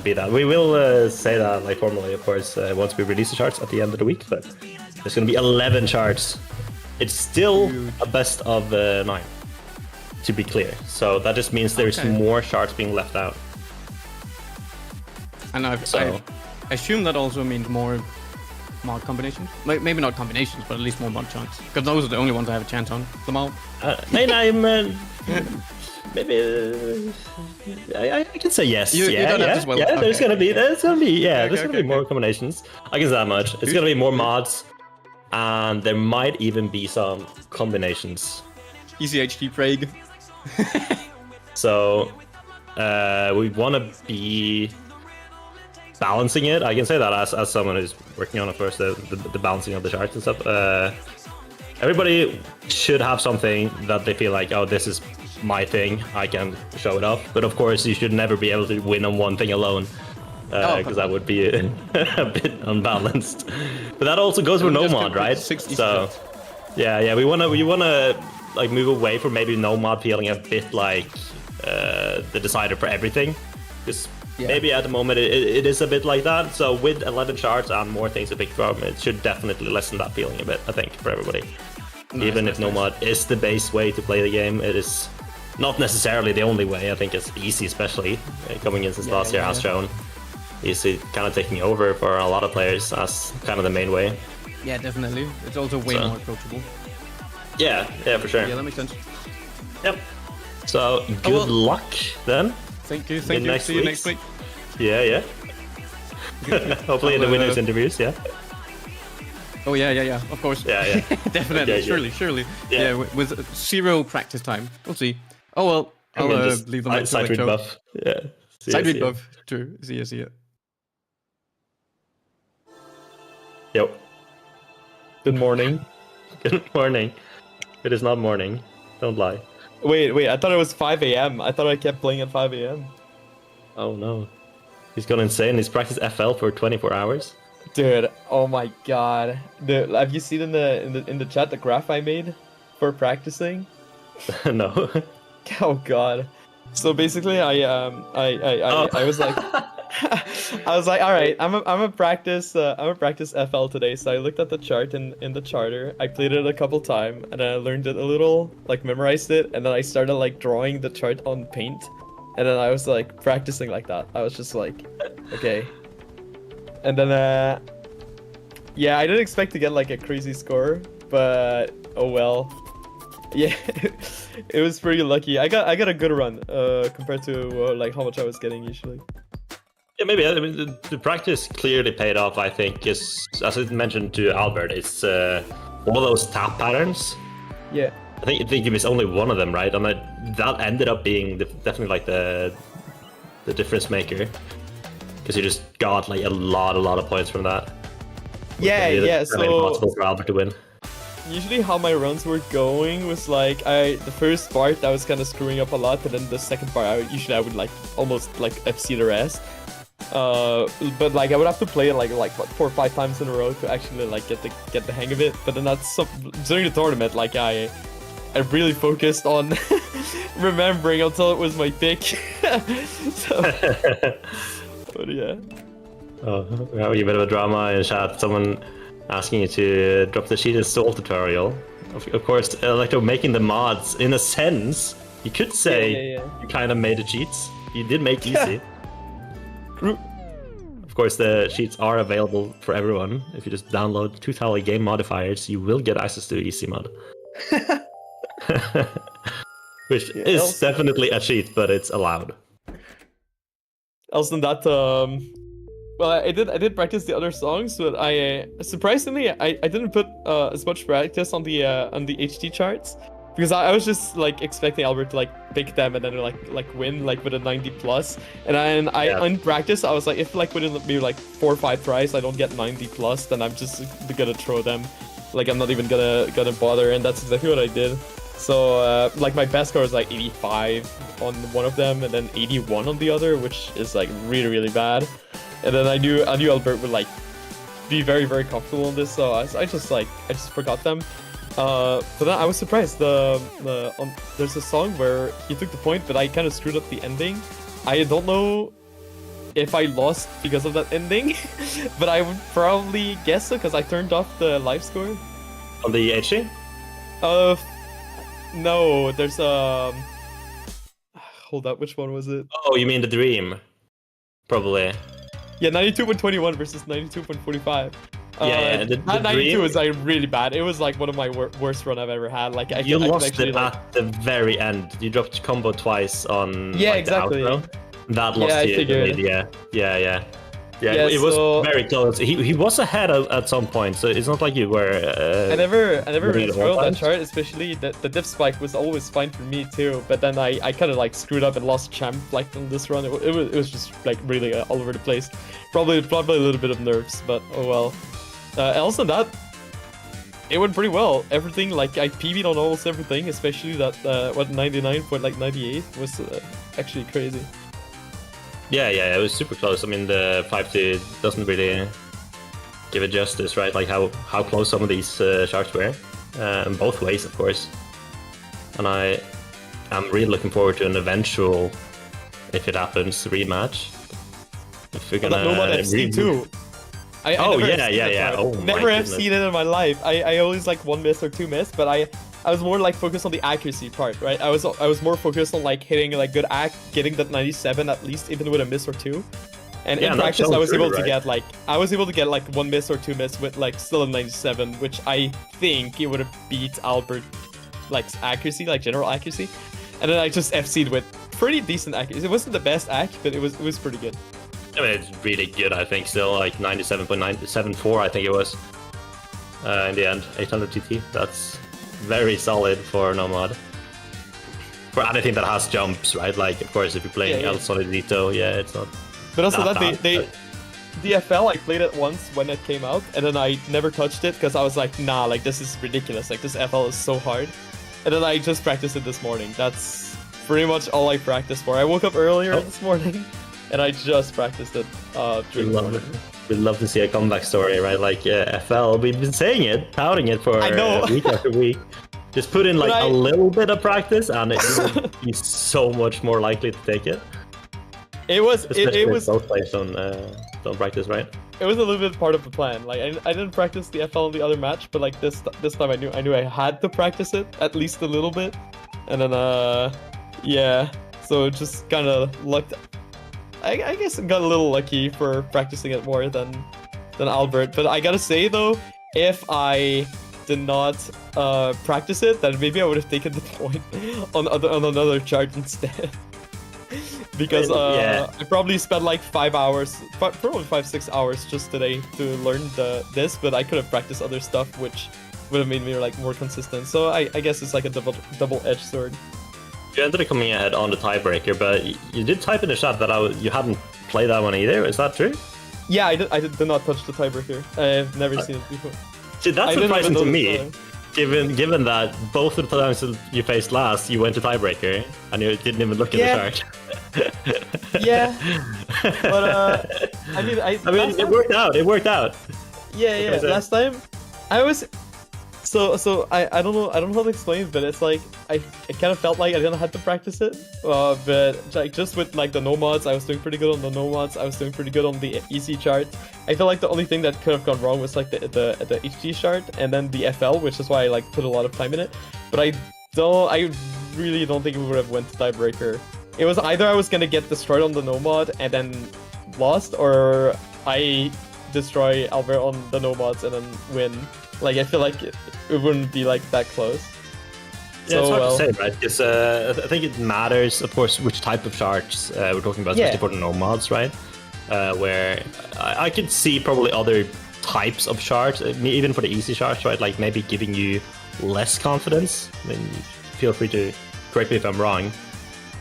be that. We will say that like formally, of course, once we release the charts at the end of the week. But there's going to be 11 charts. It's still a best of 9, to be clear. So that just means there's more charts being left out. And I assume that also means more mod combinations. Maybe not combinations, but at least more mod chance. Because those are the only ones I have a chance on. Them all. And I'm maybe I can say yes. You don't have to spoil it. Yeah. There's gonna be Okay, more combinations. I can say that much. It's gonna be more mods, and there might even be some combinations. ECHD Prague. So we want to be balancing it. I can say that as someone who's working on, of course, the balancing of the charts and stuff. Everybody should have something that they feel like, oh, this is my thing, I can show it off. But of course, you should never be able to win on one thing alone, because that would be a bit unbalanced. But that also goes for no mod, right? So yeah, we wanna like move away from maybe no mod feeling a bit like the decider for everything, because maybe at the moment it is a bit like that. So with 11 charts and more things to pick from, it should definitely lessen that feeling a bit, I think, for everybody. Even if no mod is the base way to play the game, it is not necessarily the only way. I think it's easy, especially coming in since last year, has shown. Easy kind of taking over for a lot of players as kind of the main way. Yeah, definitely. It's also way more approachable. Yeah, for sure. Yeah, that makes sense. Yep. So good luck then. Thank you. See you next week. Yeah. Hopefully in the winners' interviews, yeah. Oh yeah. Of course. Yeah. Definitely. Okay, Surely. Yeah, with 0 practice time. We'll see. Oh well. I'll leave the mic to side read buff. Yeah. Side read buff. True. See ya. Yep. Good morning. Good morning. It is not morning. Don't lie. Wait, I thought it was 5 a.m. I thought I kept playing at 5 a.m. Oh no. He's gone insane. He's practiced FL for 24 hours. Dude, oh my god. Have you seen in the chat the graph I made for practicing? No. Oh god. So basically I was like I was like, all right, I'm a practice FL today. So I looked at the chart in the charter. I played it a couple times and I learned it a little, like memorized it, and then I started like drawing the chart on paint. And then I was like practicing like that. I was just like, okay. And then yeah, I didn't expect to get like a crazy score, but oh well. Yeah, it was pretty lucky. I got a good run compared to like how much I was getting usually. Yeah, maybe. I mean, the practice clearly paid off, I think. Is, as I mentioned to Albert, it's one of those tap patterns. Yeah. I think you missed only one of them, right? And that ended up being definitely like the difference maker, because you just got like a lot of points from that. Yeah. So impossible for Albert to win. Usually how my runs were going was like the first part I was kind of screwing up a lot, but then the second part I would like almost like FC the rest. But like I would have to play it like what, 4 or 5 times in a row to actually like get the hang of it. But then during the tournament, like I really focused on remembering until it was my pick. So, but yeah. Oh, we have a bit of a drama in chat. Someone asking you to drop the cheat install tutorial. Of course, Electro making the mods, in a sense, you could say you kind of made the cheats. You did make easy. Of course, the cheats are available for everyone. If you just download 2 game modifiers, you will get access to easy mod. Which is definitely a cheat, but it's allowed. Else than that, well, I did practice the other songs, but I surprisingly I didn't put as much practice on the HT charts, because I was just like expecting Albert to like pick them and then like win like with a 90 plus, and I in practice I was like, if like within maybe like 4 or 5 tries I don't get 90 plus, then I'm just gonna throw them, like I'm not even gonna bother, and that's exactly what I did. So like my best score was like 85 on one of them and then 81 on the other, which is like really bad. And then I knew Albert would like be very comfortable in this, so I just forgot them. But then I was surprised. There's a song where he took the point, but I kind of screwed up the ending. I don't know if I lost because of that ending, but I would probably guess so because I turned off the live score. On the HC? No. There's hold up. Which one was it? Oh, you mean the dream? Probably. Yeah, 92.21 versus 92.45. Yeah, the that 92 dream- was like really bad. It was like one of my worst run I've ever had. Like I You could lost actually, it like, at the very end. You dropped combo twice on Yeah, like, exactly. the outro. That Yeah, lost I you. figured. Yeah. Yeah, It was so- very close. He was ahead at some point, so it's not like you were. I never winning really at all struggled that times. chart, especially the diff spike was always fine for me too. But then I kind of like screwed up and lost champ like on this run. It was just like really all over the place. Probably a little bit of nerves, but oh well. Else than that, it went pretty well. Everything, like I PB'd on almost everything, especially that 99.98 was actually crazy. Yeah, it was super close. I mean, the 5-2 doesn't really give it justice, right? Like how close some of these sharks were, in both ways, of course. And I am really looking forward to an eventual, if it happens, rematch. If we're But gonna that Nomad FC too. I Oh, never yeah, FC'd yeah, that yeah. part. Oh, my never goodness. FC'd it in my life. I always like 1 miss or 2 miss, but I was more like focused on the accuracy part, right? I was more focused on like hitting like good getting that 97 at least, even with a miss or 2. And Yeah, in that practice, sounds I was able true, to right? get like 1 miss or 2 miss with like still a 97, which I think it would have beat Albert like accuracy, like general accuracy. And then I just FC'd with pretty decent accuracy. It wasn't the best act, but it was pretty good. I mean, it's really good, I think, still, like 97.974, I think it was. In the end, 800 TT. That's very solid for Nomad. For anything that has jumps, right? Like, of course, if you're playing Yeah, yeah. El Solidito, yeah, it's not. But also Not that bad, the FL, I played it once when it came out, and then I never touched it because I was like, nah, like this is ridiculous. Like this FL is so hard. And then I just practiced it this morning. That's pretty much all I practiced for. I woke up earlier Oh. this morning, and I just practiced it during the morning. We'd love to see a comeback story, right? Like FL, we've been saying it, touting it for I know. week after week. Just put in like But a little bit of practice, and it would be so much more likely to take it. It was Especially it if was both players don't practice, right? it was a little bit part of the plan. Like I didn't practice the FL in the other match, but like this time I knew I had to practice it at least a little bit, and then yeah, so it just kind of lucked. I guess I got a little lucky for practicing it more than Albert. But I gotta say though, if I did not practice it, then maybe I would have taken the point on another chart instead. Because Yeah. I probably spent like 5 hours, probably 5-6 hours just today to learn this, but I could have practiced other stuff, which would have made me like more consistent. So I guess it's like a double-edged sword. You ended up coming ahead on the tiebreaker, but you did type in the chat that you hadn't played that one either. Is that true? Yeah, I did not touch the tiebreaker. I've never seen it before. See, that's I didn't surprising even to notice me, given that both of the times you faced last, you went to tiebreaker, and you didn't even look at Yeah. the chart. Yeah, but I mean, it worked out. It worked out. Yeah, What can yeah. I say? Last time, I was so I don't know how to explain, but it's like I kind of felt like I didn't have to practice it. But like just with like the nomads, I was doing pretty good on the nomads. I was doing pretty good on the easy chart. I feel like the only thing that could have gone wrong was like the HG chart and then the FL, which is why I like put a lot of time in it. But I really don't think we would have went to tiebreaker. It was either I was gonna get destroyed on the nomad and then lost, or I destroy Albert on the nomads and then win. Like I feel like it wouldn't be like that close. Yeah, it's hard well, to say, right? Because I think it matters, of course, which type of charts we're talking about, Yeah. especially for the nomads, right? Where I could see probably other types of charts, even for the easy charts, right? Like maybe giving you less confidence. I mean, feel free to correct me if I'm wrong.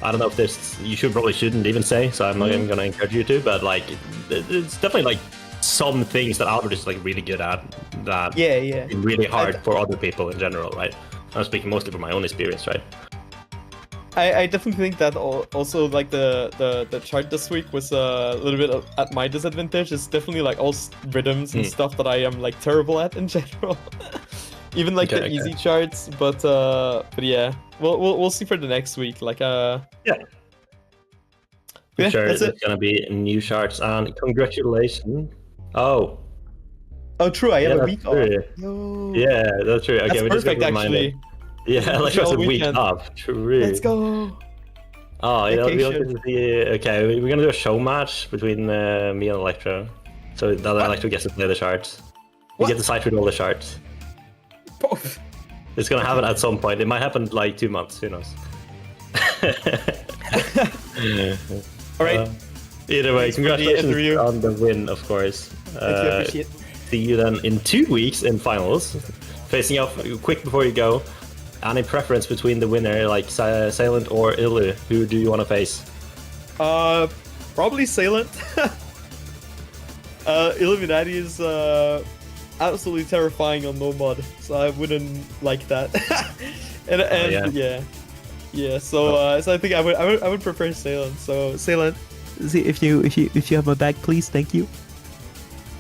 I don't know if there's, you shouldn't even say, so I'm not even going to encourage you to, but like, it's definitely like some things that Albert is like really good at that yeah. is really hard for other people in general, right? I'm speaking mostly from my own experience, right? I definitely think that also like the chart this week was a little bit at my disadvantage. It's definitely like all rhythms and stuff that I am like terrible at in general. Even like the easy charts, but yeah, we'll see for the next week. Like Yeah. Yeah, Sure, that's there's it. gonna be new charts, and congratulations. Oh, Oh, true. I have a that's week true. off. Yo. Yeah, that's true. Okay, That's we just got perfect reminded. actually. Yeah, like all a week weekend. off. True. Let's go. Oh, yeah, we Vacation. don't get to see. Okay, we're gonna do a show match between me and Electro, so that Electro gets to play the charts. You get to sight with all the shards. Both. It's gonna happen at some point. It might happen in like 2 months. Who knows? All right. Either way, Thanks for the interview. congratulations on the win, of course. Thank you, I appreciate it. See you then in 2 weeks in finals. Facing off quick before you go. Any preference between the winner, like Silent or Illu? Who do you want to face? Probably Silent. Illuminati is absolutely terrifying on no mod, so I wouldn't like that. and yeah. So so I think I would prefer Silent. So Silent, see if you have my back, please. Thank you.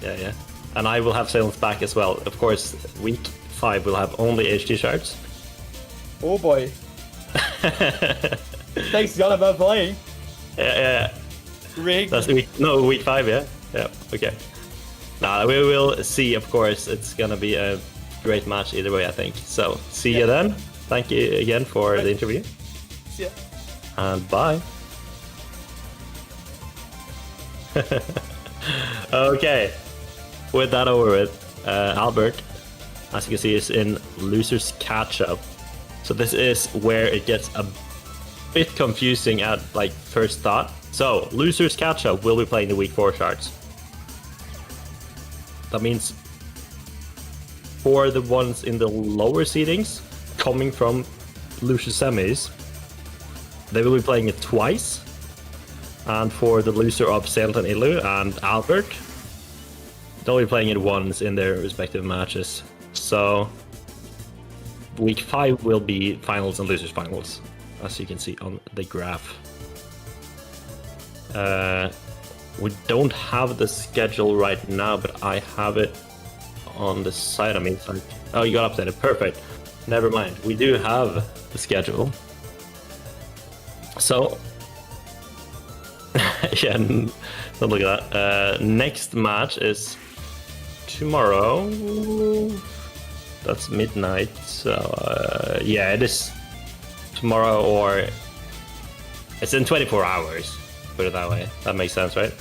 Yeah. And I will have Silent's back as well. Of course, week 5 will have only HD shards. Oh boy. Thanks, Jan, about playing. Yeah. Rigged. That's week 5, yeah? Yeah, okay. Nah, we will see, of course. It's gonna be a great match either way, I think. So, see you then. Thank you again for the interview. See ya. And bye. Okay. With that over with, Albert, as you can see, is in losers catch-up. So this is where it gets a bit confusing at like first thought. So losers catch-up will be playing the week 4 shards. That means for the ones in the lower seedings coming from loser semis, they will be playing it twice. And for the loser of Silent and Illu and Albert, they'll be playing it once in their respective matches. So week 5 will be finals and losers finals, as you can see on the graph. We don't have the schedule right now, but I have it on the side of me. Oh, you got updated. Perfect. Never mind. We do have the schedule. So, yeah, don't look at that. Next match is tomorrow. That's midnight. So, yeah, it is tomorrow, or it's in 24 hours. Put it that way. That makes sense, right?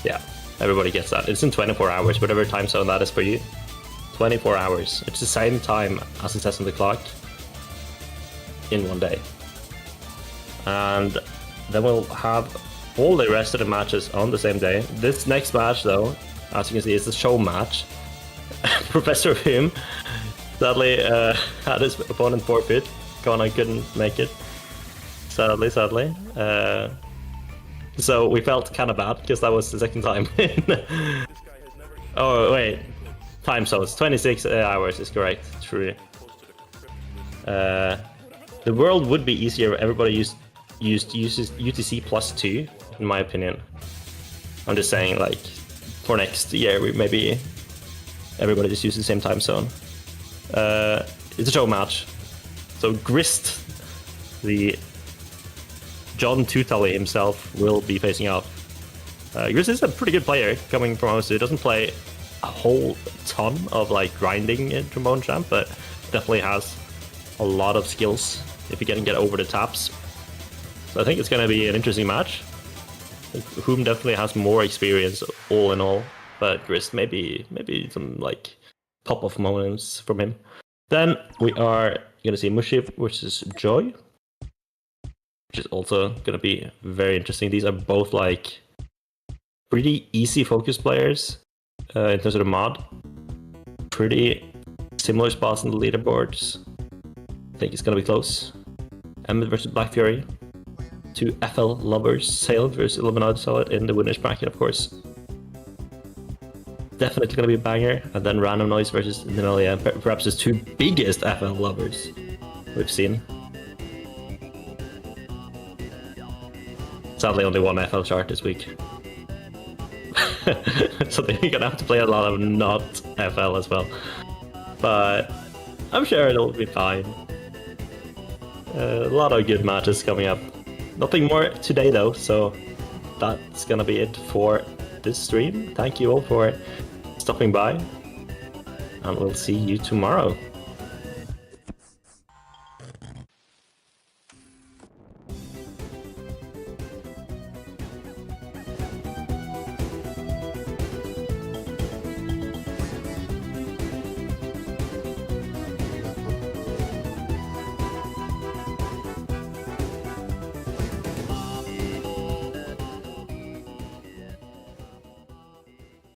Yeah, everybody gets that. It's in 24 hours, whatever time zone that is for you. 24 hours. It's the same time as it says on the clock in one day. And then we'll have all the rest of the matches on the same day. This next match, though, as you can see, is the show match. Professor Hume sadly had his opponent forfeit. Kona couldn't make it. Sadly. So we felt kind of bad because that was the second time. Oh wait, time zones. 26 hours is correct. Truly. The world would be easier if everybody uses UTC +2, in my opinion. I'm just saying, like, for next year, maybe everybody just uses the same time zone. It's a show match. So Grist, the John Tutali himself, will be facing off. Grist is a pretty good player coming from OSU. Doesn't play a whole ton of like grinding in Trombone Champ, but definitely has a lot of skills if you can get over the taps. So I think it's going to be an interesting match. Whom definitely has more experience all in all, but Grist maybe some like pop-off moments from him. Then we are going to see Mushif versus Joy, which is also going to be very interesting. These are both like pretty easy focus players in terms of the mod. Pretty similar spots on the leaderboards. I think it's going to be close. Emmet versus Black Fury. 2 FL lovers, Silent versus Illuminati Solid in the winners bracket, of course. Definitely going to be a banger. And then Random Noise versus Nimelia, perhaps the 2 biggest FL lovers we've seen. Sadly, only 1 FL chart this week. So they're going to have to play a lot of not FL as well. But I'm sure it'll be fine. A lot of good matches coming up. Nothing more today though, so that's gonna be it for this stream. Thank you all for stopping by, and we'll see you tomorrow.